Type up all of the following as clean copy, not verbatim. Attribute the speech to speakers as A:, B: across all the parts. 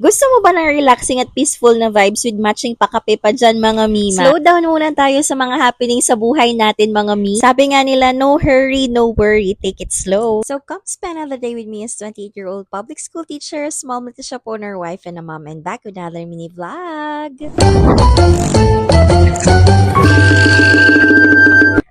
A: Gusto mo ba ng relaxing at peaceful na vibes with matching pakape pa dyan mga mima? Slow down muna tayo sa mga happening sa buhay natin mga mi. Sabi nga nila, no hurry, no worry, take it slow. So come spend another day with me as 28-year-old public school teacher, small multi-shop owner, wife, and a mom, and back with another mini vlog.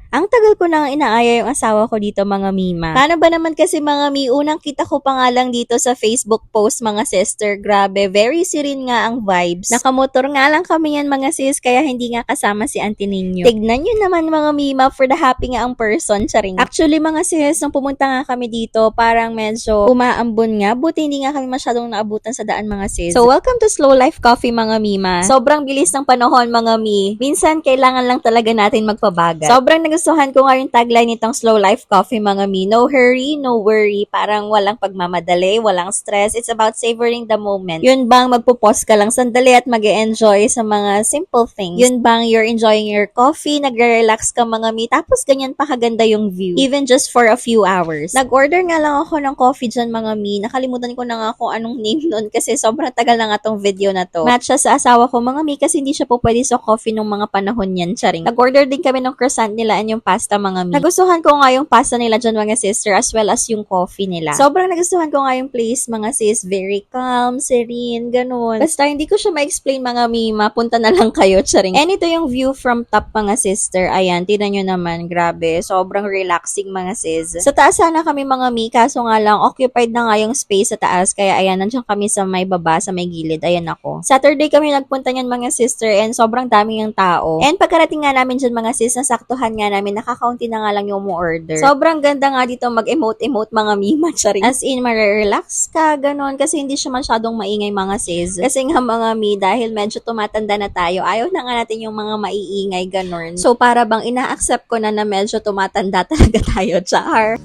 A: Ang tagal ko nang inaaya yung asawa ko dito mga mima. Paano ba naman kasi mga mi, unang kita ko pa nga lang dito sa Facebook post mga sister, grabe, very serene nga ang vibes. Nakamotor nga lang kami yan mga sis, kaya hindi nga kasama si Auntie Ninyo. Tignan nyo naman mga mima, for the happy nga ang person, charing. Actually mga sis, nung pumunta nga kami dito, parang medyo umaambon nga, buti hindi nga kami masyadong naabutan sa daan mga sis. So welcome to Slow Life Coffee mga mima. Sobrang bilis ng panahon mga mi. Minsan kailangan lang talaga natin magpabagal. Sobrang nagustuhan ko nga yung tagline nitong Slow Life Coffee mga mi. No hurry, no worry. Parang walang pagmamadali, walang stress. It's about savoring the moment. Yun bang magpo-pause ka lang sandali at mag-e-enjoy sa mga simple things? Yun bang you're enjoying your coffee, nagre-relax ka mga mi, tapos ganyan pa kaganda yung view. Even just for a few hours. Nag-order nga lang ako ng coffee dyan mga mi. Nakalimutan ko na nga kung anong name nun kasi sobrang tagal na nga tong video na to. Match siya sa asawa ko mga mi kasi hindi siya po pwede sa coffee nung mga panahon yan, charing. Nag-order din kami ng croissant nila and yung pasta mga mi. Nagustuhan ko nga yung pasta nila dyan mga sister as well as yung coffee nila. Sobrang nagustuhan ko nga yung place mga sis. Very calm, serene, ganun. Basta hindi ko siya ma-explain mga mi. Mapunta na lang kayo, charing. And ito yung view from top mga sister. Ayan, tinan nyo naman. Grabe. Sobrang relaxing mga sis. Sa taas sana kami mga mi. Kaso nga lang, occupied na nga yung space sa taas. Kaya ayan, nandiyan kami sa may baba, sa may gilid. Ayan ako. Saturday kami nagpunta niyan mga sister and sobrang dami yung tao. And pagkarating nga namin dyan mga sis, nasaktuhan nga namin, nakakaunti na nga lang yung mo-order. Sobrang ganda nga dito mag-emote-emote mga mima, charing. As in, marerelax ka, ganun. Kasi hindi siya masyadong maingay mga sis. Kasi nga mga mi, dahil medyo tumatanda na tayo, ayaw na nga natin yung mga maiingay, ganun. So, para bang ina-accept ko na medyo tumatanda talaga tayo, char.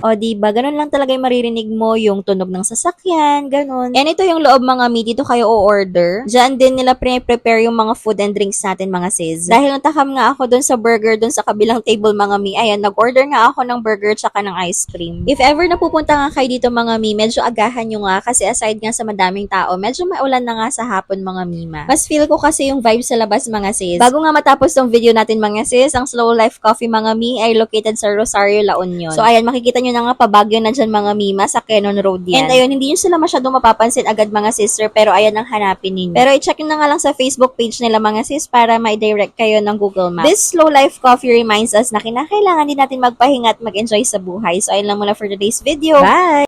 A: O, diba? Ganun lang talaga yung maririnig mo, yung tunog ng sasakyan, ganun. And ito yung loob mga mi, dito kayo o-order. Diyan din nila prepare yung mga food and drinks natin mga sis. Dahil natakam nga ako dun sa burger, dun sa kabilang table mga mi, ayan, nag-order nga ako ng burger tsaka ng ice cream. If ever napupunta nga kayo dito mga mi, medyo agahan nyo nga kasi aside nga sa madaming tao, medyo maulan na nga sa hapon mga mima. Mas feel ko kasi yung vibe sa labas mga sis. Bago nga matapos tong video natin mga sis, ang Slow Life Coffee mga mi ay located sa Rosario, La Union. So ayan, makikita nyo na nga pabagyo na dyan mga mima sa Quezon Road yan. And ayun, hindi nyo sila masyadong mapapansin agad mga sister, pero ayan ang hanapin ninyo. Pero i-check nyo na nga lang sa Facebook page nila mga sis para ma-direct kayo ng Google Maps. This Slow Life Coffee reminds us na kinakailangan din natin magpahinga at mag-enjoy sa buhay. So ayun lang muna for today's video. Bye!